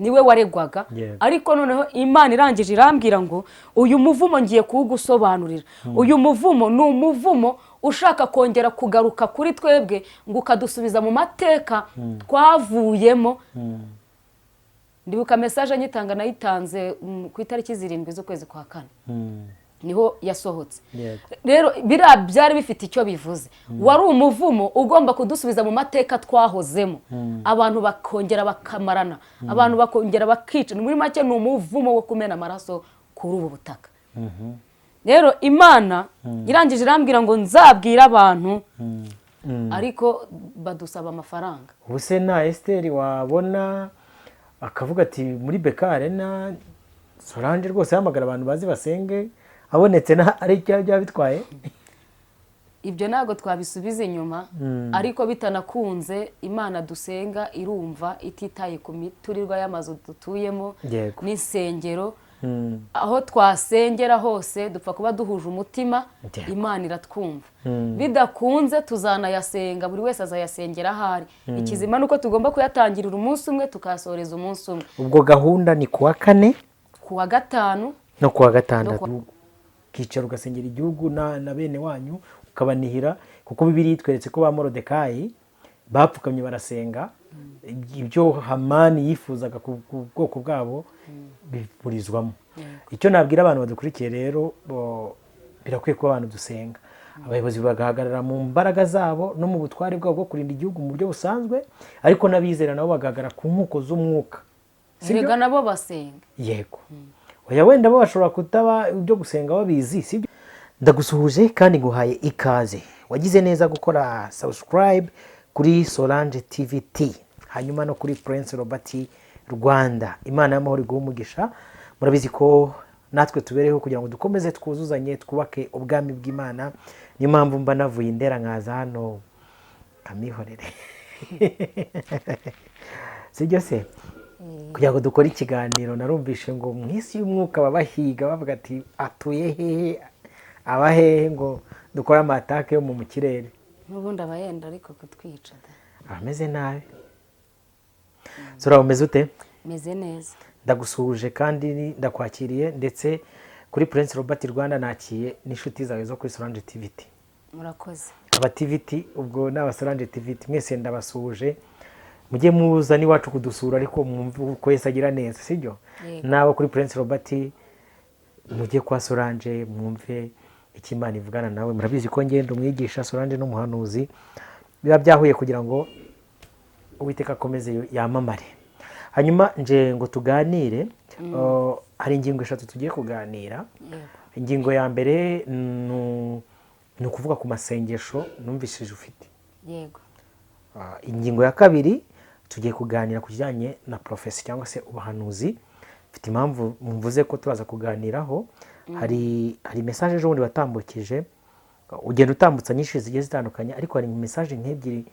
niwe waregwaga ariko noneho Imana irangije irambwira ngo uyu muvumo ngiye kuwugusobanurira. Uyu muvumo ni umuvumo ushaka kongera kugaruka kuri twebwe ngo ukadusubiza mu mateka twavuyemo. Ndibuka message nyitanga nayitanze ku itariki 7 z'ukwezi kwa 4 niho yasohotse. Rero bira byari bifite icyo bivuze, wari umuvumo ugomba kudusubiza mu mateka twahozemo, abantu bakongera bakamarana, abantu bakongera bakica. Muri make ni umuvumo wo kumena amaraso kuri ubu butaka. Rero Imana irangije irambwira ngo nzabwira abantu ariko badusaba amafaranga. Ubuse na Esther wabona akavuga ati muri Beka Arena Solange rwose hamagara abantu bazi basenge abonetse na ari cyo bitwaye. Ibyo nago twabisubiza inyuma ariko bitanakunze Imana dusenga irumva ititaye ku miturirwa y'amazu dutuyemo n'insengero. Aho twasengera hose dupfa kuba duhuje umutima, Imana iratwumva. Bidakunze tuzanayasenga, buri wese azayasengera ahari. Ikizima nuko tugomba kuyatangirira umunsi umwe tukasoreza umunsi umwe. Ubwo gahunda ni kuwa 4 kuwa 5 no kuwa 6 kicaro ugasengera igihugu na bene wanyu ukabanihira, kuko Bibiliya itweretse ko ba Morodekayi bapfukamye barasenga ibyo Hamani yifuzaga ku bwoko bwabo biburizwamo. Icyo nabwira abantu badukurikiye rero birakwiye ko abantu dusenga, abayobozi bagahagarara mu mbaraga zabo no mu butware bwabo bwo kurinda igihugu mu buryo busanzwe, ariko n'abizera nabo bagahagarara ku nkuko z'umwuka. Sibyo nabo basenga. Yego. Oya wenda bo bashobora kutaba ibyo gusenga babizi, sibyo? Ndagusuhuje kandi nguhaye ikaze. Wagize neza gukora subscribe kuri Solange TVT, hanyuma no kuri Prince Robert Rwanda. Imana y'amahoro iguhe umugisha. Murabizi ko natwe tubereho kugira ngo dukomeze twuzuzanye twubake ubwami bw'Imana. Niyo mpamvu mba navuye Indera nkaza hano kamihorere. Sibyo se? Kugira ngo dukore ikiganiro narumvishe ngo mu isi y'umwuka babahiga bavuga ati atuye hehe abahehe ngo dukora amatake yo mu kirere. N'ubundi abayenda ariko kutwica ameze nabi. Sura umeze ute? Meze neza. Ndagusuhuje kandi ndakwakiriye, ndetse kuri Prince Robert Rwanda nakiye n'inshuti zawe zo kuri Solange TVT. Murakoze. Aba TVT ubwo n'aba Solange TVT mwese ndabasuhuje. Mujye muza ni wacu kudusura ariko mwumve uko Yesu agira neza, sibyo? Nabo kuri Prince Robert mujye kwa Solange mwumve ikimana ivugana nawe. Murabizi ko ngendo umwigisha Solange no muhanuzi biba byahuye kugira ngo Uwiteka akomeze yamamare. Hanyuma nje ngo tuganire, hari ingingo 3 tugiye kuganira. Ingingo ya mbere ni ukuvuga ku masengesho numvishije ufite. Yego. Ingingo ya kabiri tugiye kuganira kujyanye na profesi cyangwa se ubuhanuzi. Mfite impamvu mvuze ko turaza kuganiraho. Hari message ejo bundi batambukije, ugenda utambutsa nyinshi zigiye zitandukanye, ariko hari message nk'ebyiri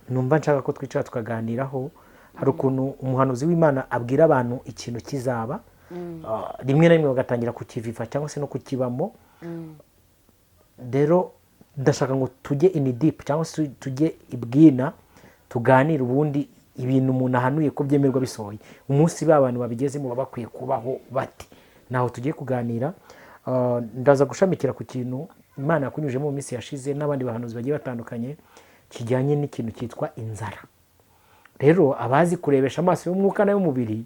numva nshaka ko twicara tukaganiraho. Hari ukuntu umuhanuzi w'Imana abwira abantu ikintu kizaba, rimwe na rimwe bagatangira kukiviva cyangwa se no kukibamo. Rero ndashaka ngo tujye in deep cyangwa se tujye ibwina tuganira ubundi ibintu umuntu ahanuye ko byemerwa bisohoye. Umunsi b'abantu babigezemo baba bakwiye kubaho bati naho tugiye kuganira. Ndaza gushamikira ku kintu Imana yakunyuje mu minsi yashize n'abandi bahanuzi bagiye batandukanye kijyanye n'ikintu cyitwa inzara. Rero abazi kurebesha amaso y'umwuka n'ay'umubiri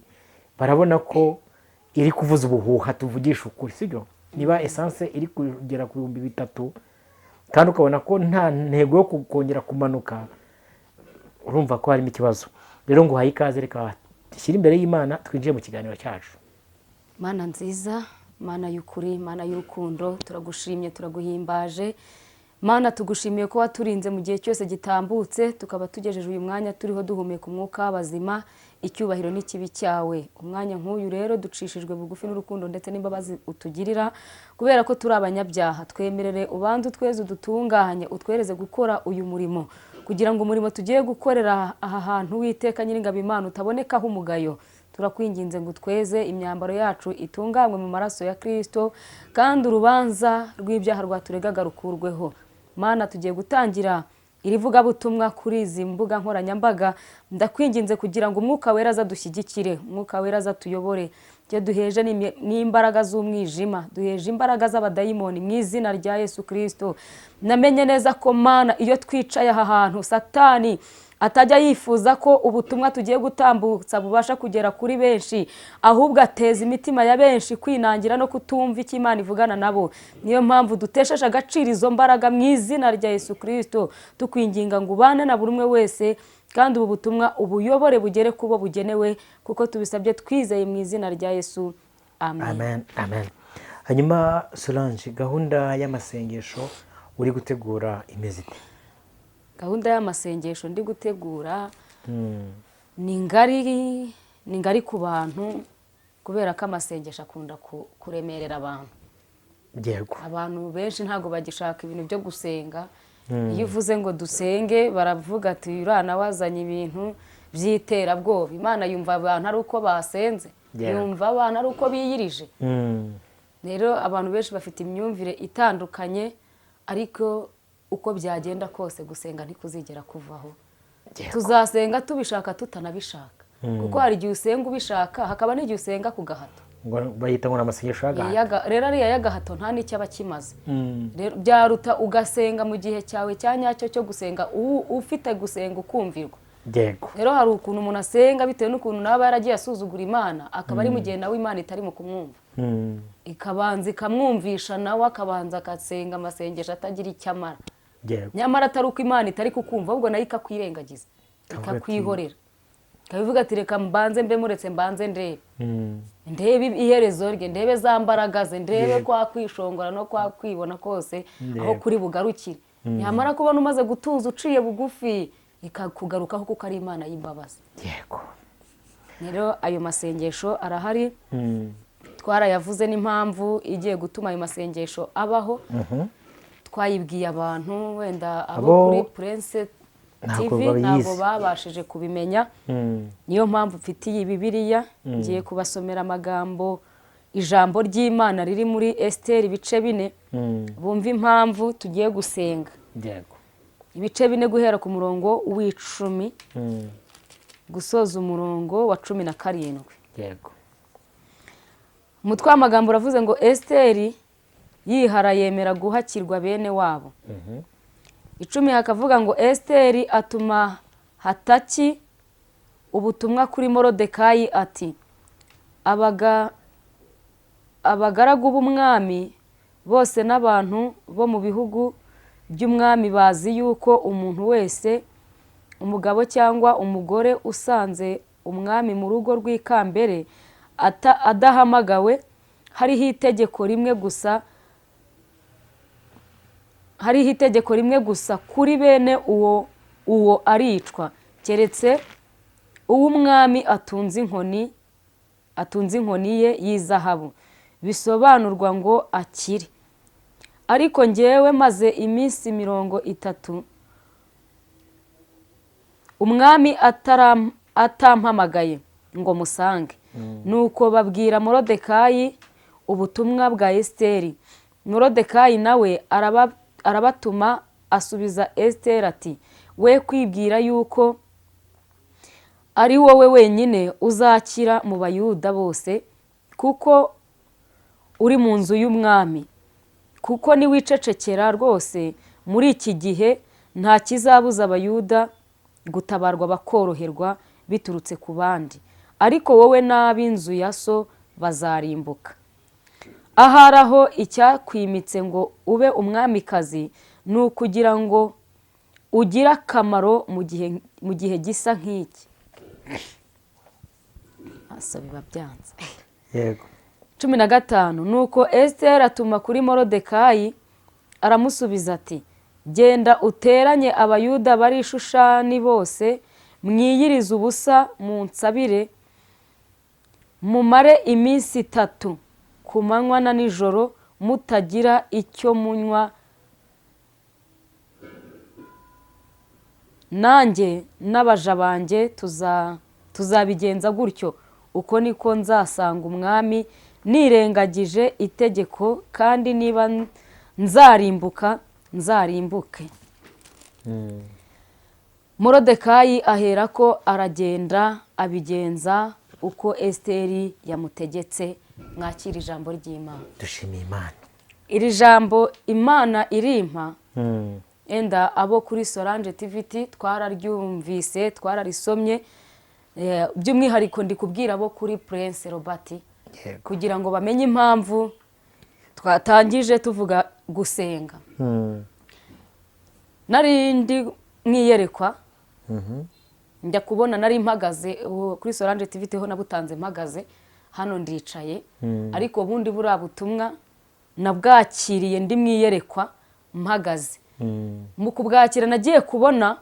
barabona ko iri kuvuza ubuhuha, tuvugisha ukuri, sibyo? Niba essence iri kugera ku 3,000 kandi ukabona ko nta ntego yo kongera kumanuka, urumva ko harimo ikibazo. Rero ngo hayi ikaze, reka dushyire imbere y'Imana twinjiye mu kiganiro cyacu. Mana nziza, Mana y'ukuri, Mana y'urukundo, turagushimye turaguhimbaje. Mana tugushimiye ko waturinze mu gihe cyose gitambutse, tukaba tugejeje uyu mwanya turiho duhumeka umwuka w'abazima. Icyubahiro n'ikibi cyawe. Umwanya nk'uyu rero ducishijwe bugufi n'urukundo ndetse n'imbabazi utugirira, kubera ko turi abanyabyaha. Twemerere ubanze utweze udutunganye, utwereze gukora uyu murimo, kugira ngo umurimo tugiye gukorera aha hantu Uwiteka Nyiringabo Imana utabonekaho umugayo. Turakwinginze ngo tweze imyambaro yacu itunganywe mu maraso ya Kristo, kandi urubanza rw'ibyaha rwaturegaga rukurweho. Mana tugiye gutangira iri vugabutumwa kuri izi mbuga nkoranyambaga, ndakwinginze kugira ngo umwuka wera azadushyigikire, umwuka wera azatuyobore, tujye duheje n'imbaraga z'umwijima, duheje imbaraga z'abadayimoni mu izina rya Yesu Kristo. Namenye neza ko Mana, iyo twicaye aha hantu, Satani atajya yifuza ko ubutumwa tugiye gutambutsa bubasha kugera kuri benshi, ahubwo ateza imitima ya benshi kwinangira no kutumva icyo Imana ivugana nabo. Niyo mpamvu dutesheje agaciro izo mbaraga mu izina rya Yesu Kristo, tukwinginga ngo ubane na buri umwe wese, kandi ubu butumwa ubuyobore bugere kubo bugenewe, kuko tubisabye twizeye mu izina rya Yesu, amen. Amen, amen. Hanyuma Solange, gahunda y'amasengesho uri gutegura imeze ite? Gahunda y'amasengesho ndi gutegura ni ngari ku bantu, kubera ko amasengesho akunda kuremerera abantu. Yego. Abantu benshi ntabwo bagishaka ibintu byo gusenga. Iyo uvuze ngo dusenge baravuga ati uriya nawe wazanye ibintu by'iterabwoba. Imana yumva abantu ari uko basenze, yumva abantu ari uko biyirije. Rero abantu benshi bafite imyumvire itandukanye, ariko uko byagenda kose gusenga ntikuzigera kuvaho. Tuzasenga tubishaka tutanabishaka, kuko hari igihe usenga ubishaka, hakaba n'igihe usenga ku gahato. Bayita ngo n'amasengesho y'agahato. Rero ariya y'agahato nta n'icyo aba kimaze. Rero byaruta ugasenga mu gihe cyawe cya nyacyo cyo gusenga, ufite gusenga ukumvirwa. Yego. Rero hari ukuntu umuntu asenga bitewe n'ukuntu nawe yaragiye asuzugura Imana, akaba ari mu gihe nawe Imana itari mu kumwumva. Ikabanza ikamwumvisha, nawe akabanza agasenga amasengesho atagira icyo amara. Nyamara atari uko Imana itari kukumva, ahubwo nayo ikakwirengagiza, ikakwihorera, ikabivuga ati reka mbanze mbe muretse mbanze ndebe iherezo rye, ndebe za mbaraga ze, ndebe kwa kwishongora no kwa kwibona kose aho kuri bugarukire. Nyamara kubona umaze gutuza uciye bugufi, ikakugarukaho kuko ari Imana y'imbabazi. Yego. Rero ayo masengesho arahari, twarayavuze n'impamvu igiye gutuma ayo masengesho abaho. Twayibwiye abantu, wenda abo kuri Prince TV ntabwo babashije kubimenya. Niyo mpamvu mfitiye Bibiliya, ngiye kubasomera amagambo, ijambo ry'Imana riri muri Esiteri ibice 4, bumva impamvu tugiye gusenga. Yego. Ibice 4 guhera ku murongo w'10 gusoza umurongo wa 17. Yego. Umutwe w'amagambo uravuze ngo Esiteri yihara yemera guhakirwa bene wabo. 10 hakavuga ngo Esiteri atuma Hataki ubutumwa kuri Morodekayi ati, abagaragu b'umwami bose n'abantu bo mu bihugu by'umwami bazi yuko umuntu wese, umugabo cyangwa umugore usanze umwami mu rugo rw'ikambere adahamagawe, hariho itegeko rimwe gusa kuri bene uwo aricwa, keretse uw'umwami atunze inkoni ye y'izahabu, bisobanurwa ngo akire. Ariko njyewe maze iminsi 30 umwami atampamagaye ngo musange. Nuko babwira Morodekayi ubutumwa bwa Esiteri. Morodekayi nawe arabatuma, asubiza Esiteri ati, we kwibwira yuko ari wowe wenyine uzakira mu Bayuda bose, kuko uri mu nzu y'umwami. Kuko niwicecekera rwose muri iki gihe, nta kizabuza Abayuda gutabarwa bakoroherwa biturutse ku bandi, ariko wowe n'ab'inzu ya so bazarimbuka. Ahari aho icyakwimitse ngo ube umwamikazi ni ukugira ngo ugire akamaro mu gihe gisa nk'iki. Biba byanze. Yego. 15 nuko Esiteri atuma kuri Morodekayi, aramusubiza ati, genda uteranye Abayuda bari Shushani bose, mwiyirize ubusa munsabire, mumare iminsi 3 ku manywa na nijoro mutagira icyo munywa, nanjye n'abaja banjye tuzabigenza gutyo. Uko niko nzasanga umwami nirengagije itegeko, kandi niba nzarimbuka nzarimbuke. Morodekayi aherako aragenda abigenza uko Esiteri yamutegetse. Mwakira ijambo ry'Imana. dushimiye Imana. Iri jambo Imana irimpa enda abo kuri Solange TVT twararyumvise twararisomye, by'umwihariko ndi kubwira abo kuri Prince Robert kugira ngo bamenye impamvu twatangije tuvuga gusenga. Nari ndi mwiyerekwa, njya kubona nari mpagaze kuri Solange TVT ho nabutanze mpagaze, hano ndicaye, ariko bundi buriya butumwa nabwakiriye ndi mwiyerekwa mpagaze. Mu kubwakira nagiye kubona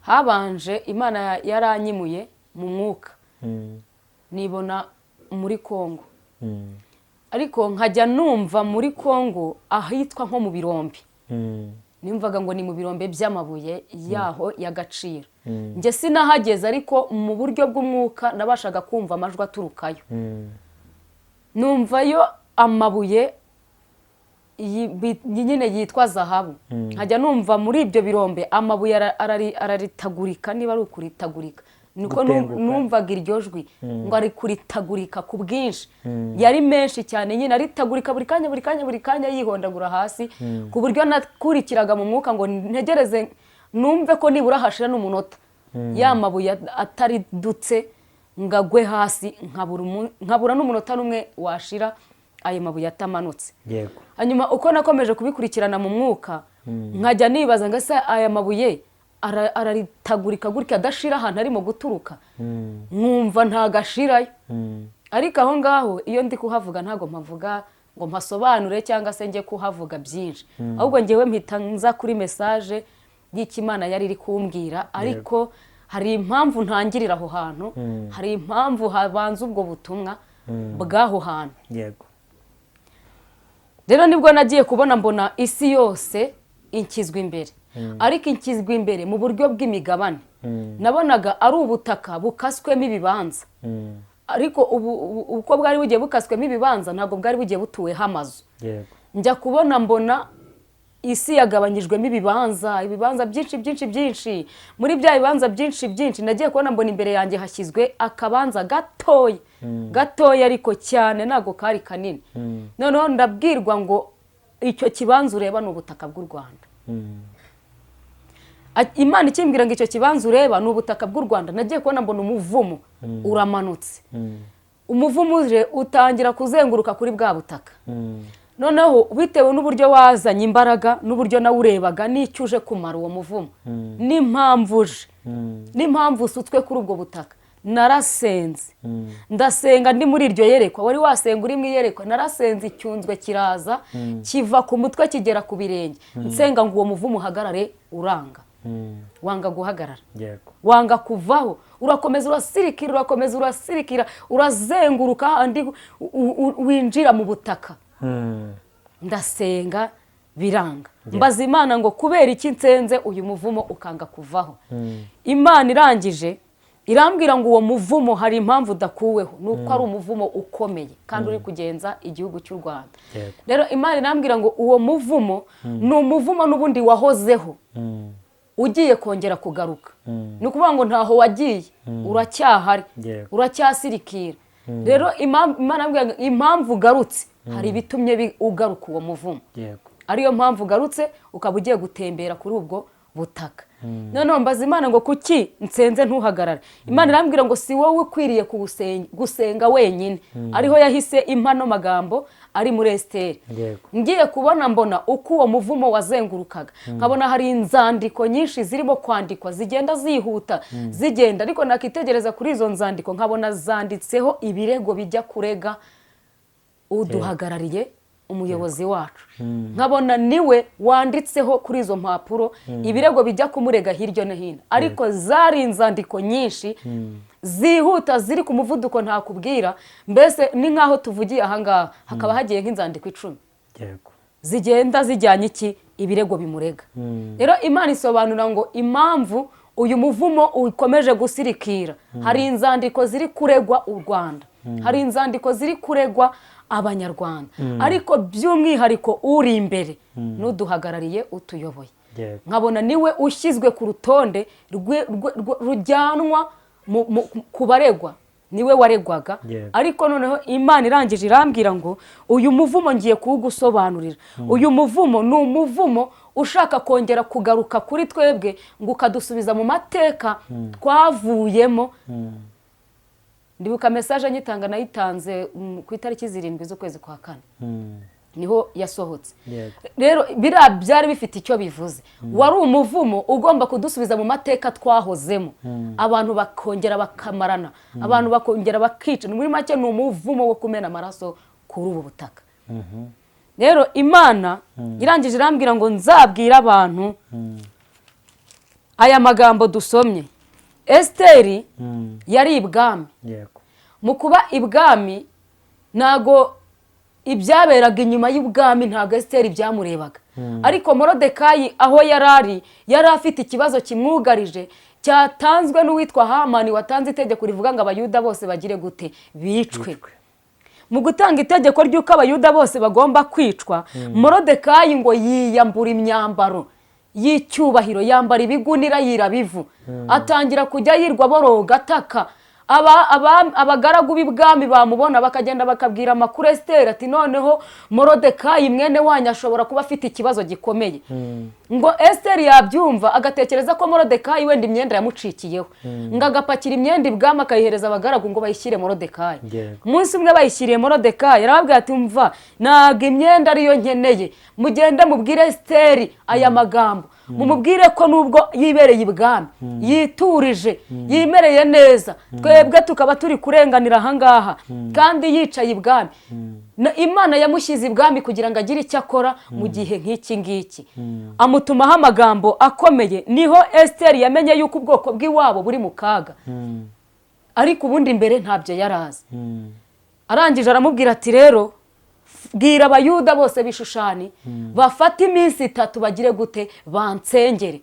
habanje Imana yaranyimuye mu mwuka, nibona muri Kongo, ariko nkajya numva muri Kongo ahitwa nko mu birombe, nimvaga ngo ni mu birombe by'amabuye yaho y'agaciro. Nge sinahageze, ariko mu buryo bw'umwuka nabashaga kumva amajwi aturukayo, numvayo amabuye nyine yitwa zahabu. Nkajya numva muri ibyo birombe amabuye araritagurika, niba ari ukuritagurika niko numvaga iryo jwi, ngo ari kuritagurika ku bwinshi. Yari menshi cyane, nyine aritagurika buri kanya yihondagura hasi, ku buryo nakurikiraga mu mwuka ngo ntegereze numve ko nibura hashira n'umunota ya mabuye ataridutse ngagwe hasi, nkabura n'umunota n'umwe washira ayo mabuye atamanutse. Hanyuma uko nakomeje kubikurikirana mu mwuka, nkajya nibaza ngo ese aya mabuye araritagurika gutya adashira ahantu arimo guturuka, nkumva ntagashirayo. Ariko aho ngaho iyo ndi kuhavuga ntago mpavuga ngo mpasobanure cyangwa se njye kuhavuga byinshi, ahubwo njyewe mpita nza kuri message y'Imana yari iri kumbwira. Ariko hari impamvu ntangirira aho hantu, hari impamvu habanza ubwo butumwa bw'aho hantu. Rero nibwo nagiye kubona mbona isi yose inkizwa imbere, ariko inkizwa imbere mu buryo bw'imigabane. Nabonaga ari ubutaka bukaswemo ibibanza, ariko uko bwari bugiye bukaswemo ibibanza ntabwo bwari bugiye butuweho amazu. Njya kubona mbona isi yagabanyijwemo ibibanza byinshi. Muri bya bibanza byinshi nagiye kubona mbona imbere yanjye hashyizwe akabanza gatoya ariko cyane, ntago kari kanini. Noneho ndabwirwa ngo icyo kibanza ureba ni ubutaka bw'u Rwanda. Imana ikimbwira ngo icyo kibanza ureba ni ubutaka bw'u Rwanda, nagiye kubona mbona umuvumo uramanutse. Umuvumo uje utangira kuzenguruka kuri bwa butaka. Noneho bitewe n'uburyo wazanye imbaraga n'uburyo nawe urebaga n'icyo uje kumara uwo muvumo, n'impamvu uje, n'impamvu usutswe kuri ubwo butaka, narasenze. Ndasenga ndi muri iryo yerekwa, wari wasenga uri mu iyerekwa, narasenze icyunzwe kiraza kiva ku mutwe kigera ku birenge, nsenga ngo uwo muvumo uhagarare, uranga. Wanga guhagarara, wanga kuvaho, urakomeza urasirikira, urazenguruka andi winjira mu butaka. Ndasenga biranga, mbaza Imana ngo kubera iki nsenze uyu muvumo ukanga kuvaho. Imana irangije irambwira ngo uwo muvumo hari impamvu udakuweho, nuko ari umuvumo ukomeye kandi uri kugenza igihugu cy'u Rwanda. Rero Imana irambwira ngo uwo muvumo ni umuvumo n'ubundi wahozeho ugiye kongera kugaruka. Ni ukuvuga ngo ntaho wagiye, uracyahari, uracyasirikira. Rero Imana irambwira impamvu ugarutse, hari ibitumye ugaruka uwo muvumo, ariyo mpamvu ugarutse ukaba ugiye gutembera kuri ubwo butaka. Noneho mbaza Imana ngo kuki nsenze ntuhagarare. Imana irambwira ngo si wowe ukwiriye gusenga wenyine, ariho yahise impano magambo ari muri Esiteri. Ngiye kubona mbona uko uwo muvumo wazengurukaga, nkabona hari inzandiko nyinshi zirimo kwandikwa zigenda zihuta zigenda, ariko nakitegereza kuri izo nzandiko nkabona zanditseho ibirego bijya kurega uduhagarariye, umuyobozi wacu. Nkabona niwe wanditseho kuri izo mpapuro ibirego bijya kumurega hirya no hino, ariko zari inzandiko nyinshi zihuta ziri ku muvuduko ntakubwira. Mbese ni nkaho tuvugiye ahangaha hakaba hagiye nk'inzandiko 10 zigenda zijyanye iki ibirego bimurega. Rero Imana isobanura ngo impamvu uyu muvumo ukomeje gusirikira, hari inzandiko ziri kuregwa u Rwanda, hari inzandiko ziri kuregwa Abanyarwanda, ariko by'umwihariko uri imbere n'uduhagarariye utuyoboye. nkabona niwe ushyizwe ku rutonde rujyanwa ku baregwa, niwe waregwaga. Ariko noneho Imana irangije irambwira ngo uyu muvumo ngiye kuwugusobanurira. Uyu muvumo ni umuvumo ushaka kongera kugaruka kuri twebwe ngo ukadusubiza mu mateka twavuyemo. Ndibuka message nyitanga nayitanze ku itariki 7 z'ukwezi kwa 4 niho yasohotse. Rero bira byari bifite icyo bivuze, wari umuvumo ugomba kudusubiza mu mateka twahozemo, abantu bakongera bakamarana, abantu bakongera bakica. Muri make ni umuvumo wo kumena amaraso kuri ubu butaka. Rero Imana irangije irambwira ngo nzabwira abantu aya magambo dusomye. Esteri yari ibwami. Mu kuba ibwami nago ibyaberaga inyuma y'ubwami ntago Esteri byamurebaga. Ariko Morodekayi aho yari afite ikibazo kimwugarije cyatanzwe n'uwitwa Hamani watanze itegeko rivuga ngo abayuda bose bagire gute, bicwe. Mu gutanga itegeko ry'uko abayuda bose bagomba kwicwa, Morodekayi ngo yiyambura imyambaro y'icyubahiro, yambara ibigunira yirabivu, atangira kujya yirwa boroga ataka. Abagaragu b'ibwami bamubona bakagenda bakabwira amakuru Esteri ati noneho Morodekayi mwene wanyu ashobora kuba afite ikibazo gikomeye. Ngo Esteri yabyumva agatekereza ko Morodekayi wenda imyenda yamucikiyeho, ngo agapakira imyenda ibwami akayihereza abagaragu ngo bayishyire Morodekayi. Umunsi umwe bayishyiriye Morodekayi arababwira ati umva naga imyenda ariyo nkeneye, mugende mubwire Esteri aya magambo, mumubwire ko nubwo yibereye ibwami yiturije yimereye neza, twebwe tukaba turi kurenganira ahangaha kandi yicaye ibwami, Imana yamushyize ibwami kugira ngo agire icyo akora mu gihe nk'iki ngiki. Amutumaho amagambo akomeye, niho Esteri yamenye yuko ubwoko bw'iwabo buri mu kaga, ariko ubundi mbere ntabyo yarazi. Arangije aramubwira ati rero bwira abayuda bose b'Ishushani bafata iminsi 3 bagire gute, bansengere.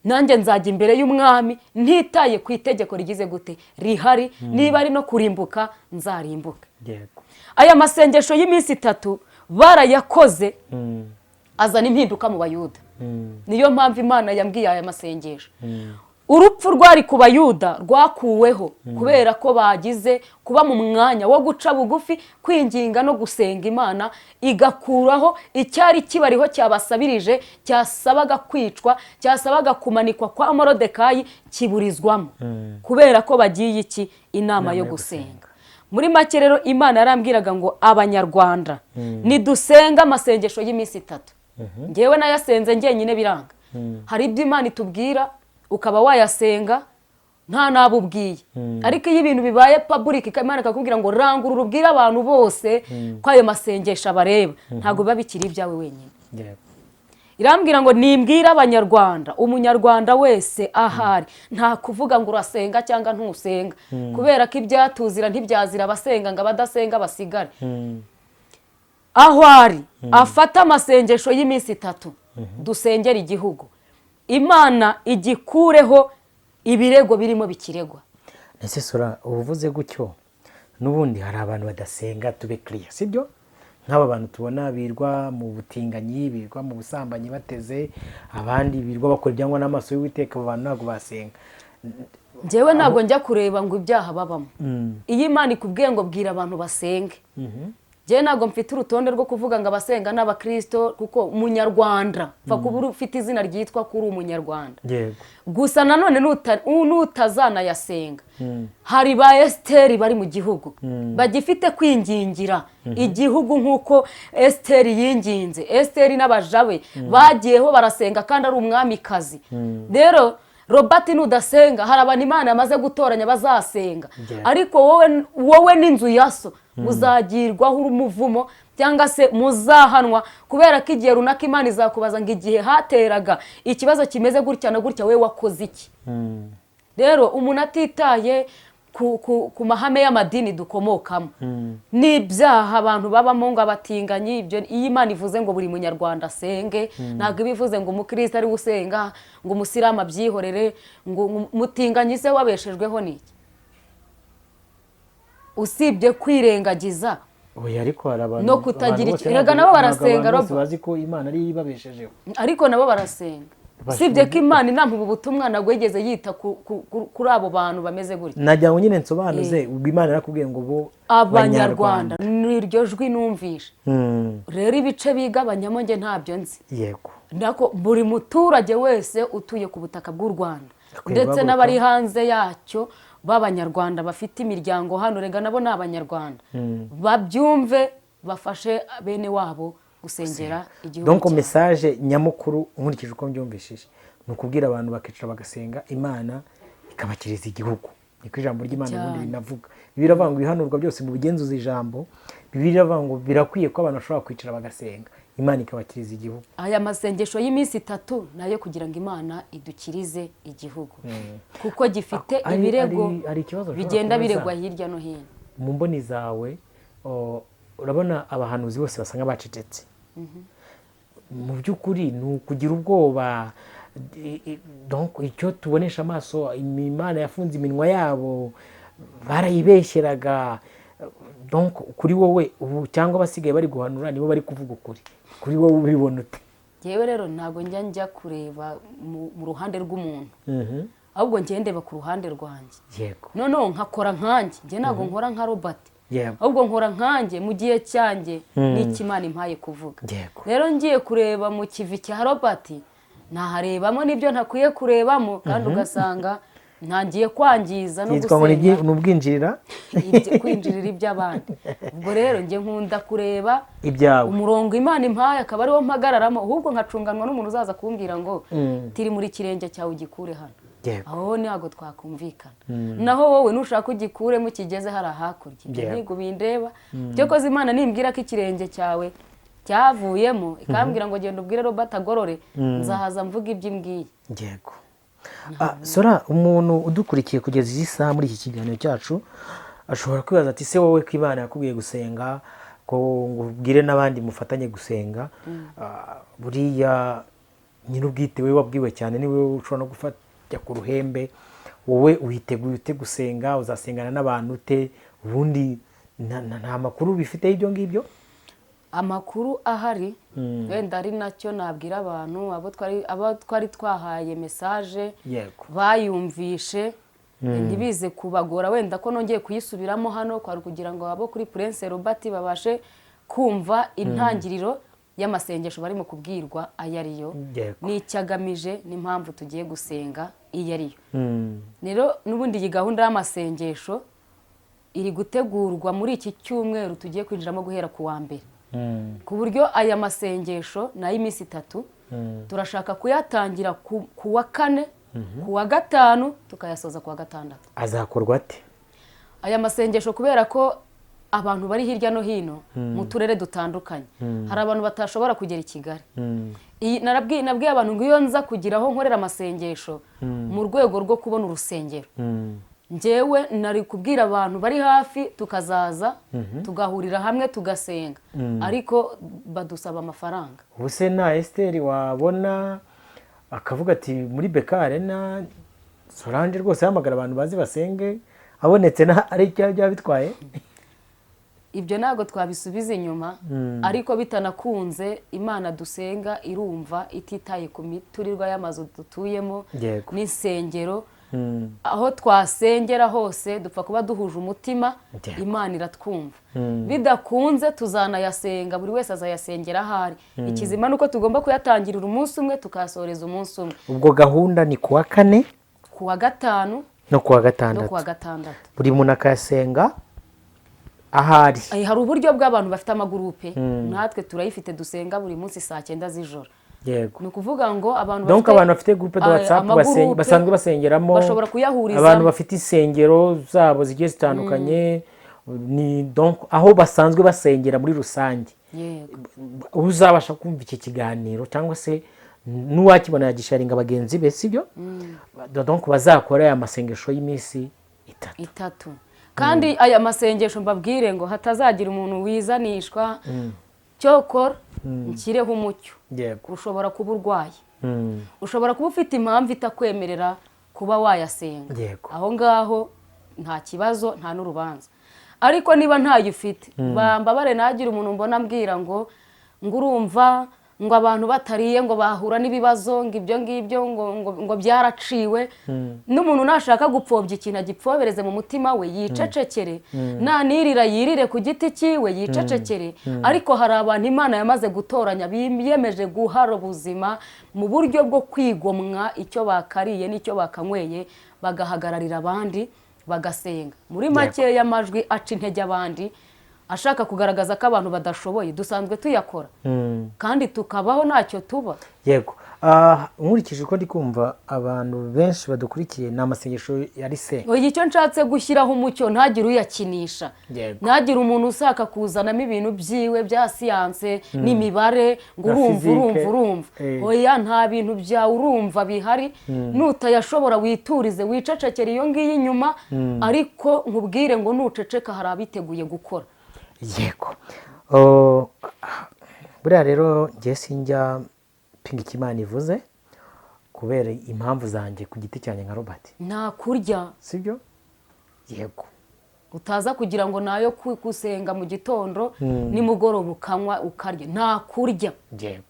Nanjye nzajya imbere y'umwami ntitaye ku itegeko rigize gute rihari, niba ari no kurimbuka nzarimbuka. Aya masengesho y'iminsi 3 barayakoze, azana impinduka mu bayuda. Niyo mpamvu Imana yambwiye aya masengesho. Urupfu rwari ku bayuda rwakuweho kubera ko bagize kuba mu mwanya wo guca bugufi, kwinginga no gusenga Imana, igakuraho icyari kibariho cyabasabirije, cyasabaga kwicwa, cyasabaga kumanikwa kwa Morodekayi kiburizwamo kubera ko bagiye iki inama yo gusenga. Muri make rero Imana yarambwiraga ngo abanyarwanda nidusenga amasengesho y'iminsi 3. Ngewe nayasenze ngenyine biranga. Hari ibyo Imana itubwira ukaba wayasenga nta nabubwiye, ariko iyo ibintu bibaye public Imana ikakubwira ngo rangurura ubwira abantu bose ko ayo masengesho abareba, ntago biba bikiri ibyawe wenyine. Irambwira ngo nimbwira abanyarwanda, umunyarwanda wese ahari nta kuvuga ngo urasenga cyangwa ntusenga, kubera ko ibyatuzira ntibyazira abasenga ngo abadasenga basigare. Aho ari afata amasengesho y'iminsi 3 dusengera igihugu, Imana igikureho ibirego birimo bikiregwa. Ese sura uvuze gutyo nubundi hari abantu badasenga, tube clear sibyo? Nk'aba bantu tubona birwa mu butinganyi, birwa mu busambanyi bateze, abandi birwa bakora ibyangwa n'amaso y'Uwiteka, abantu ntago basenga. Njyewe ntabwo njya kureba ngo ibyaha babamo. Iyi Imana ikubwiye ngo bwira abantu basenge. Je ntabwo mfite urutonde rwo kuvuga ngo abasenga n'abakristo, kuko umunyarwanda fa kuba ufite izina ryitwa kuri umunyarwanda. Gusa nanone nutazana yasenga, hari ba Esteri bari mu gihugu bagifite kwingingira igihugu nkuko Esteri yinginze. Esteri n'abajawe bagiyeho barasenga kandi ari umwamikazi. Rero Robert nudasenga hari abantu Imana yamaze gutoranya bazasenga, ariko wowe n'inzu yaso muzagirwaho umuvumo cyangwa se muzahanwa, kubera ko igihe runaka Imana izakubaza ngo igihe hateraga ikibazo kimeze gutya na gutya we wakoze iki. Rero umuntu atitaye ku mahame y'amadini dukomokamo n'ibyaha abantu babamo ngo abatinganyi, ibyo iyi Imana ivuze ngo buri munyarwanda asenge, ntabwo ibivuze ngo umukristo ari usenga, ngo umusiramu abyihorere, ngo mutinganyi se wabeshejweho n'iki? Usibye kwirengagiza oya ariko hari abantu no kutagira abantu bose erega nabo barasenga abantu bose Robo. bazi ko Imana ari ibabeshejeho ariko nabo barasenga usibye ko Imana inampa ubu butumwa ntabwo yigeze yita kuri abo bantu bameze gutya. nagira ngo nyine nsobanuze ubwo Imana yarakubwiye ngo bo abanyarwanda ni iryo jwi numvisha. rero ibice bigabanyamo njye ntabyo nzi. yego nako buri muturage wese utuye ku butaka bw'u Rwanda Akwiye ndetse guhaguruka. n'abari hanze yacyo b'abanyarwanda bafite imiryango hano rega nabo ni abanyarwanda babyumve bafashe bene wabo gusengera igihugu donc cyabo. message nyamukuru nkurikije uko mbyumvishije ni ukubwira abantu bakicara bagasenga Imana ikabakiriza igihugu. niko ijambo ry'Imana ubundi rinavuga. Bibiliya iravuga ngo ibihanurwa byose mu bigenzuza ijambo. Bibiliya iravuga ngo birakwiye ko abantu bashobora kwicara bagasenga Imana ikabakiriza igihugu. aya masengesho y'iminsi 3 nayo kugira ngo Imana idukirize igihugu kuko gifite ibirego bigenda biregwa hirya no hino. Mu mboni zawe urabona abahanuzi bose basa nk'abacecetse. Mu by'ukuri ni ukugira ubwoba. Donc icyo tubonesha amaso Imana yafunze iminwa yabo barayibeshyeraga. Donc kuri wowe ubu cyangwa basigaye bari guhanura nibo bari kuvuga ukuri. Kuri wowe ubibona ute? Yewe rero ntago njya kureba mu ruhande rw'umuntu. Ahubwo njye ndeba ku ruhande rwanjye. Yego. Noneho nkakora nkanjye. Njye ntago nkora nka Robert. Yego. Ahubwo nkora nkanjye mu gihe cyanjye n'ikimana impaye kuvuga. Yego. Rero ngiye kureba mu kivi cya Robert naharebamo nibyo ntakwiye kurebamo kandi ugasanga ntangiye kwangiza no gusenya n'ubwinjirira kwinjirira iby'abandi. Ubwo rero njye nkunda kureba ibyawe umurongo Imana impaye akaba ariwo mpagararamo ahubwo nkacunganwa n'umuntu uzaza kumbwira ngo tiri muri kirenge cyawe ugikure hano. Aho ntago twakumvikana. Naho wowe nushaka ugikuremo kigeze hari hakurya. Ntigo bindeba. Byo koze Imana nimbwira ko ikirenge cyawe cyavuyemo ikambwira ngo genda ubwire Robert agorore nzahaza mvuga iby'imbwiye. Yego. Sora umuntu udukurikiye kugeza iyi saha muri iki kiganiro cyacu ashobora kwibaza ati se wowe ko Imana yakubwiye gusenga ko ngubwire n'abandi mufatanye gusenga buriya nyine ubwite we wabwiwe cyane ni wowe ushobora no gufata ku ruhembe wowe uhiteguye ute gusenga uzasengana n'abantu ute ubundi nta makuru bifite ibyo ngibyo? Amakuru ahari wenda ari nacyo nabwira abantu abo twari twahaye message bayumvishe ntibize kubagora wenda ko nongeye kuyisubiramo hano kwari kugira ngo abo kuri Prince Robert babashe kumva intangiriro y'amasengesho barimo kubwirwa ayariyo n'icyagamije n'impamvu tugiye gusenga iyariyo. Rero nubundi iyi gahunda y'amasengesho iri gutegurwa muri iki cyumweru tugiye kwinjiramo guhera ku wa mbere. Ku buryo aya masengesho n'ay'iminsi 3 turashaka kuyatangira ku wa 4 ku wa 5 tukayasoza ku wa 6. Azakorwa ate aya masengesho? Kubera ko abantu bari hirya no hino mu turere dutandukanye hari abantu batashobora kugera i Kigali. Nabwiye abantu ngo iyo nza kugira aho nkorera amasengesho mu rwego rwo kubona urusengero njyewe nari kubwira abantu bari hafi tukazaza tugahurira hamwe tugasenga ariko badusaba amafaranga. Ubuse na Esther wabona akavuga ati muri Beka Arena Solange rwose hamagara abantu bazi basenge abonetse na ari cyo bitwaye. Ibyo nago twabisubiza inyuma ariko bitanakunze Imana dusenga irumva ititaye ku miturirwa y'amazu dutuyemo n'insengero. Aho twasengera hose dupfa kuba duhuje umutima Imana iratwumva. Bidakunze tuzanayasenga buri wese azayasengera ahari. Ikizima nuko tugomba kuyatangirira umunsi umwe tukasoreza umunsi umwe. Ubwo gahunda ni ku wa 4 ku wa 5 no ku wa 6 buri muntu akayasenga ahari. Hari uburyo bw'abantu bafite amagurupe natwe turayifite dusenga buri munsi saa 9 z'ijoro. Yego. Ni ukuvuga ngo abantu donc abantu bafite groupe de WhatsApp basanzwe basengeramo bashobora kuyahuriza abantu bafite isengero zabo zigiye zitandukanye ni donc aho basanzwe basengera muri rusange. Yego. Uzabasha kumva iki kiganiro cyangwa se nuwakibona yagisharinga bagenzi be sibyo donc bazakora aya masengesho y'iminsi 3. Kandi aya masengesho mbabwire ngo hatazagira umuntu wizanishwa cyokora nkireho umucyo. Ushobora kuba urwaye ushobora kuba ufite impamvu itakwemerera kuba wayasenga. Aho ngaho nta kibazo nta n'urubanza ariko niba ntayo ufite bambabare nagira umuntu mbona ambwira ngo urumva ngo abantu batariye ngo bahura n'ibibazo ngo ibyo ngibyo ngo byaraciwe n'umuntu nashaka gupfobya ikintu agipfobereze mu mutima we yicecekere nanirira yirire ku giti cyiwe yicecekere ariko hari abantu Imana yamaze gutoranya biyemeje guhara ubuzima mu buryo bwo kwigomwa icyo bakariye n'icyo bakanyweye bagahagararira abandi bagasenga muri make y'amajwi aca intege abandi ashaka kugaragaza ko abantu badashoboye dusanzwe tuyakora kandi tukabaho ntacyo tuba. Yego nkurikije uko ndi kumva abantu benshi badukurikiye ni amasengesho yari se icyo nshatse gushyiraho umucyo ntagire uyakinisha ntagire umuntu usaka kuzanamo ibintu byiwe bya siyanse n'imibare ngo urumva oya nta bintu byawe urumva bihari nutayashobora witurize wicecekere iyo ngiyo inyuma ariko nkubwire ngo nuceceka hari abiteguye gukora. Yego buriya rero njye sinjya pinga icyo Imana ivuze kubera impamvu zanjye ku giti cyanjye nka Robert nta kurya sibyo. Yego utaza kugira ngo nayo gusenga mu gitondo nimugoroba ukanywa ukarya nta kurya. Yego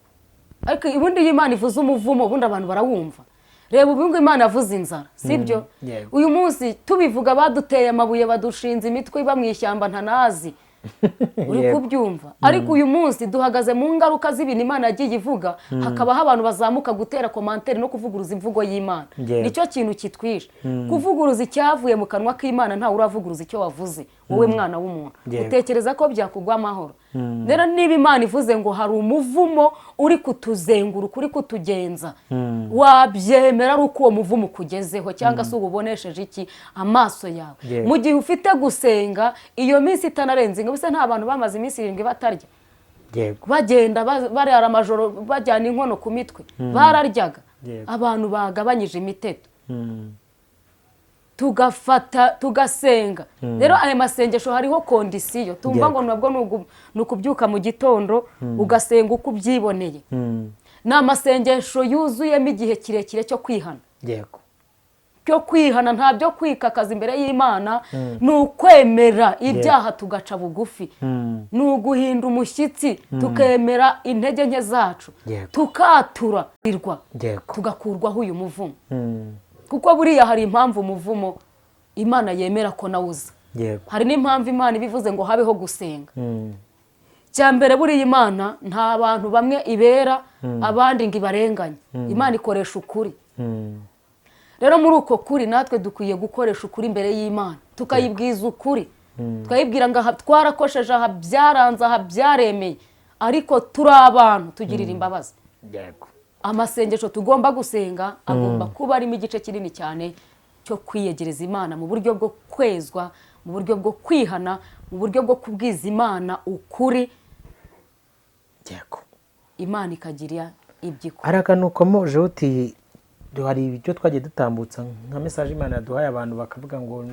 ariko ubundi iyo Imana ivuze umuvumo ubundi abantu barawumva. Reba ubungu Imana yavuze inzara sibyo. Uyu munsi tubivuga baduteye amabuye badushinze imitwe iba mu ishyamba ntanazi uri kubyumva ariko uyu munsi duhagaze mu ngaruka z'ibintu Imana yagiye ivuga hakabaho abantu bazamuka gutera komantere no kuvuguruza imvugo y'Imana nicyo kintu kitwishe kuvuguruza icyavuye mu kanwa k'Imana nta uravuguruza icyo wavuze wowe mwana w'umuntu utekereza ko byakugwa amahoro. Rero niba Imana ivuze ngo hari umuvumo uri kutuzenguruka uri kutugenza wabyemera ari uko uwo muvumo ukugezeho cyangwa se ububonesheje iki amaso yawe mu gihe ufite gusenga iyo minsi itanarenze ngo bise nta bantu bamaze iminsi 7 batarya bagenda barara amajoro bajyana inkono ku mitwe bararyaga abantu bagabanyije imiteto tugafata tugasenga. Rero aya masengesho hariho kondisiyo tumva ngo nabwo nukubyuka mu gitondo ugasenga uko ubyiboneye na masengesho yuzuyemo igihe kirekire cyo kwihana. Yego cyo kwihana nta byo kwikakaza imbere y'Imana nukwemera ibyaha tugaca bugufi nuguhinda umushyitsi tukemera intege nke zacu tukatura tugakurwaho uyu muvumo kuko buriya hari impamvu umuvumo Imana yemera ko nawuza hari n'impamvu Imana ibivuze ngo habeho gusenga. Cyambere buriya Imana nta bantu bamwe ibera abandi ngo ibarenganye Imana ikoresha ukuri. Rero muri uko kuri natwe dukwiye gukoresha ukuri imbere y'Imana tukayibwiza ukuri tukayibwira ngo twarakosheje aha byaranze aha byaremeye ariko turi abantu tugirira imbabazi. Amasengesho tugomba gusenga agomba kuba arimo igice kinini cyane cyo kwiyegereza Imana mu buryo bwo kwezwa mu buryo bwo kwihana mu buryo bwo kubwiza Imana ukuri Imana ikagira ibyiko. Arakanu komoje uti hari ibyo twagiye dutambutsa nka message Imana yaduhaye abantu bakavuga ngo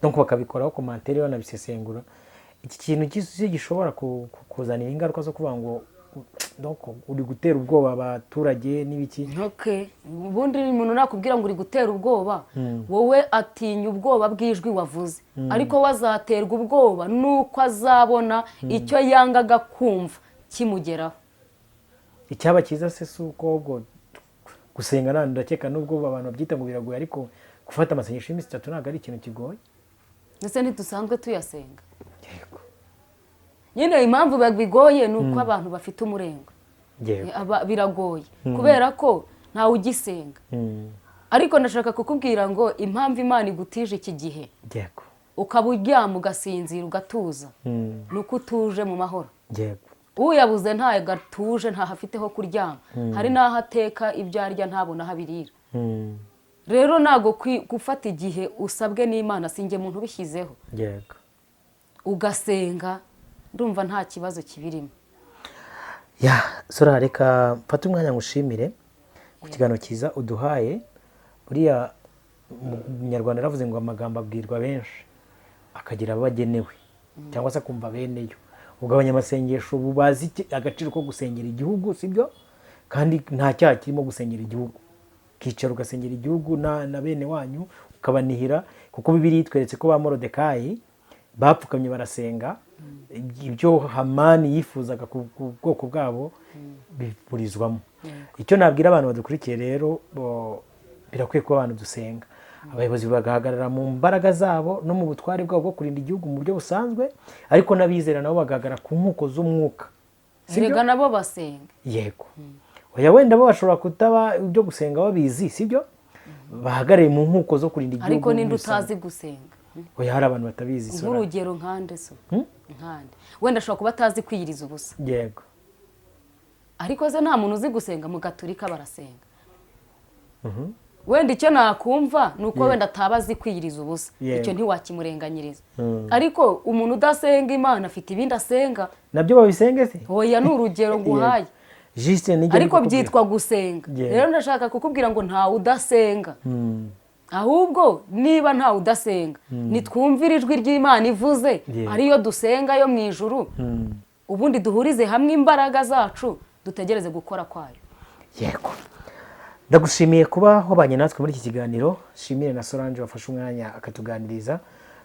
donc bakabikoraho commentaire banabisesengura iki kintu gishobora kuzanira ingaruka zo kuvuga ngo donc uri gutera ubwoba abaturage n'ibiki. Okay ubundi umuntu nakubwira ngo uri gutera ubwoba wowe atinya ubwoba bw'ijwi wavuze ariko wazaterwa ubwoba nuko azabona icyo yangaga kumva kimugeraho. Icyaba cyiza se suko ubwo gusenga nandi ndakeka nubwo abantu babyita ngo biragoye ariko gufata amasengesho y'imisi 3 ntago ari ikintu kigoye. Ndetse ntidusanzwe tuyasenga. Yego nyine impamvu babigoye nuko abantu bafite umurengo biragoye kubera ko ntawe ugisenga ariko ndashaka kukubwira ngo impamvu Imana igutije iki gihe ukaba uryama ugasinzira ugatuza nuko utuje mu mahoro. Uyabuze ntaye gatuje ntahafiteho kuryama hari naho ateka ibyo arya ntabona habirira. Rero nago gufata igihe usabwe n'Imana singe muntu bishyizeho ugasenga ndumva nta kibazo kibirimo. Sora reka mfate umwanya ngushimire ku kiganiro cyiza uduhaye. Buriya Umunyarwanda yaravuze ngo amagambo abwirwa benshi akagira abagenewe cyangwa se kumva beneyo. Ubwo abanyamasengesho bubazi agaciro ko gusengera igihugu sibyo kandi nta cyaha kirimo gusengera igihugu kicara ugasengera igihugu na bene wanyu ukabanihira kuko Bibiliya itweretse ko ba Morodekayi bapfukamye barasenga ibyo Hamani yifuzaga ku bwoko bwabo biburizwamo. Icyo nabwira abantu badukurikiye rero, birakwiye ko abantu dusenga, abayobozi bagahagarara mu mbaraga zabo no mu butware bwabo bwo kurinda igihugu mu buryo busanzwe, ariko n'abizera nabo bagahagarara ku nkuko z'umwuka. Erega nabo basenga. Yego. Oya wenda bo bashobora kutaba ibyo gusenga babizi, sibyo? Bahagarare mu nkuko zo kurinda igihugu. Ariko ninde utazi gusenga? Oya hari abantu batabizi sora. Nk'urugero nkande so. Nkande. Wenda ashobora kuba atazi kwiyiriza ubusa. Yego. Ariko ze nta muntu uzi gusenga, mu Gatolika barasenga. Wenda icyo nakumva nuko wenda atabazi kwiyiriza ubusa. Icyo ntiwakimurenganyiriza. Ariko umuntu udasenga Imana afite ibindi asenga. Nabyo babisenge se? Oya ni urugero nguhaye. Ariko byitwa gusenga. Rero ndashaka kukubwira ngo ntawe udasenga. Ahubwo niba ntawe udasenga, nitwumvira ijwi ry'Imana ivuze, ariyo dusenga yo mu ijuru, ubundi duhurize hamwe imbaraga zacu dutegereze gukora kwayo. Yego. Ndagushimiye kuba wabanye natwe muri iki kiganiro. Shimire na Solange wafashe umwanya akatuganiriza,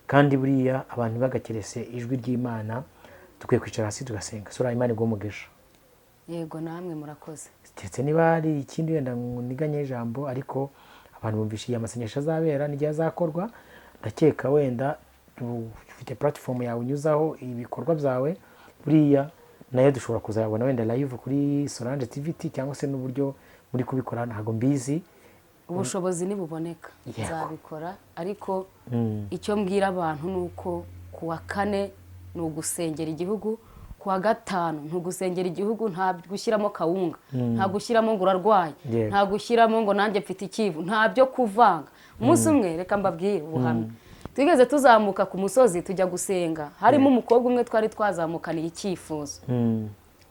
kandi buriya abantu bagakerese ijwi ry'Imana dukwiye kwicara hasi tugasenga. Solange, Imana igumugisha. Yego, namwe murakoze. Ndetse niba ari ikindi wenda niganye ijambo, ariko abantu bumvishiye amasengesho azabera n'igihe azakorwa, ndakeka wenda ufite platform yawe unyuzaho ibikorwa byawe, buriya nayo dushobora kuzayabona wenda live kuri Solange TVT, cyangwa se n'uburyo muri kubikora ntago mbizi. Ubushobozi nibuboneka nzabikora, ariko icyo mbwira abantu nuko kuwa kane ni ugusengera igihugu, kuwa gatanu ntugusengera igihugu, nta gushyiramo kawunga, nta gushyiramo ngo urarwaye, nta gushyiramo ngo nanjye mfite ikivu, nta byo kuvanga. Umunsi umwe reka mbabwire ubuhamya. Twigeze tuzamuka ku musozi tujya gusenga, harimo umukobwa umwe twari twazamukaniye icyifuzo,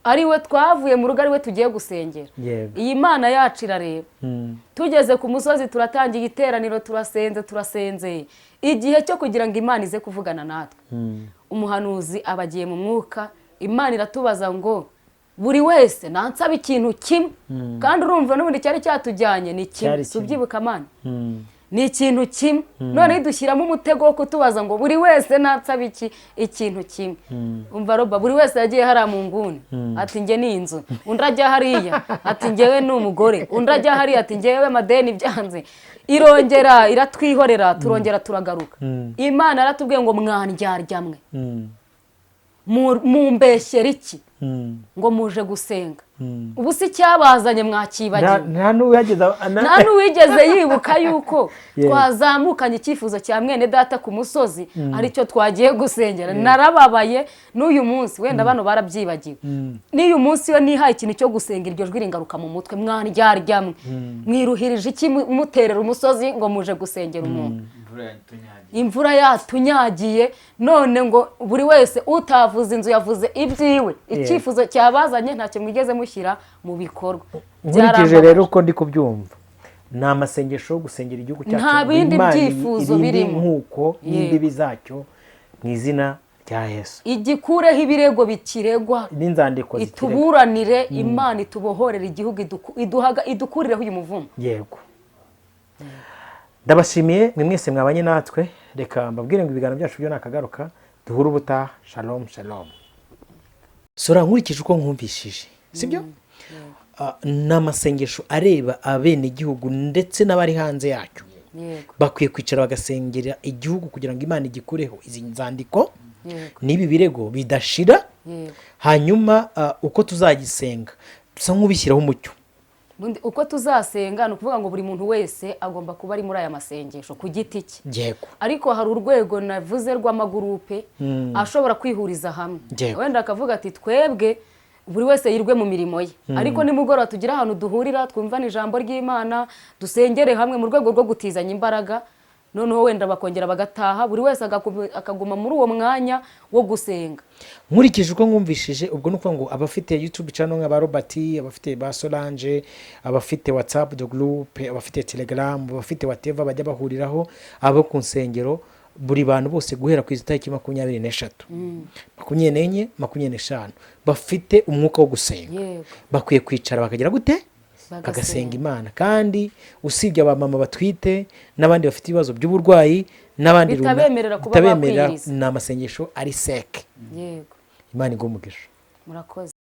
ari we twavuye mu rugo, ari we tugiye gusengera. Iyi Mana yacu irareba. Tugeze ku musozi turatangiye iteraniro, turasenze, igihe cyo kugira ngo Imana ize kuvugana natwe, umuhanuzi abagiye mu mwuka, Imana iratubaza ngo buri wese nansaba ikintu kimwe, kandi urumva n'ubundi cyari cyatujyanye ni kimwe. Tubyibuka Mana, ni ikintu kimwe. None dushyiramo umutego wo kutubaza ngo buri wese nansaba ikintu kimwe. Umva Roba, buri wese yagiye hariya mu nguni ati njye ni inzu, undi ajya hariya ati njyewe ni umugore, undi ajya hariya ati njyewe madeni byanze. Irongera iratwihorera, turongera turagaruka. Imana yaratubwiye ngo mwandyarya mwe, mumbeshyera iki ngo muje gusenga? Ubu si cyabazanye mwakibagiwe? Nta n'uwigeze yibuka yuko twazamukanye icyifuzo cya mwene data ku musozi aricyo twagiye gusengera. Narababaye n'uyu munsi, wenda bano barabyibagiwe. N'uyu munsi yo nihaye ikintu cyo gusenga, iryo jwi ringaruka mu mutwe, mwandyarya mwe, mwiruhirije iki muterera umusozi ngo muje gusengera umuntu? Imvura yatunyagiye, none ngo buri wese utavuze inzu yavuze ibyiwe. Icyifuzo cyabazanye ntacyo mwigeze mushyira mu bikorwa. Nkurikije rero uko ndi kubyumva, ni amasengesho yo gusengera igihugu cyacu, nta bindi byifuzo birimo, nk'uko n'imbibi zacyo mu izina rya Yesu. Igikureho ibirego bikiregwa n'inzandiko zikirega, ituburanire, Imana itubohorera igihugu, idukurireho uyu muvumo. Yego. Ndabashimiye mwe mwese mwabanye natwe. Reka mbabwire ngo ibiganiro byacu byo nakagaruka, duhura ubutaha. Shalom shalom. Sora, nkurikije uko nkumvishije, sibyo? N'amasengesho areba abene igihugu ndetse n'abari hanze yacyo. Bakwiye kwicara bagasengera igihugu kugira ngo Imana igikureho izi nzandiko n'ibi birego bidashira. Hanyuma uko tuzagisenga dusa nk'ubishyiraho umucyo. Uko tuzasenga ni ukuvuga ngo buri muntu wese agomba kuba ari muri aya masengesho ku giti cye. Yego. Ariko hari urwego navuze rw'amagurupe ashobora kwihuriza hamwe. Wenda akavuga ati twebwe buri wese yirwe mu mirimo ye, ariko nimugoroba tugira ahantu duhurira, twumva ijambo ry'Imana, dusengere hamwe mu rwego rwo gutizanya imbaraga. Noneho wenda bakongera bagataha, buri wese akaguma muri uwo mwanya wo gusenga. Nkurikije uko nkumvishije, ubwo nuko ngo abafite YouTube channel nk'aba Robert, abafite ba Solange, abafite WhatsApp group, abafite Telegram, abafite whatever bajya bahuriraho, abo ku nsengero, buri bantu bose guhera ku itariki 24, 24, 25 bafite umwuka wo gusenga. Bakwiye kwicara bakagira gute? bagasenga Imana. Kandi usibye abamama batwite n'abandi bafite ibibazo by'uburwayi n'abandi bitabemerera ni amasengesho ari seke. Yego, Imana igumugisha. murakoze.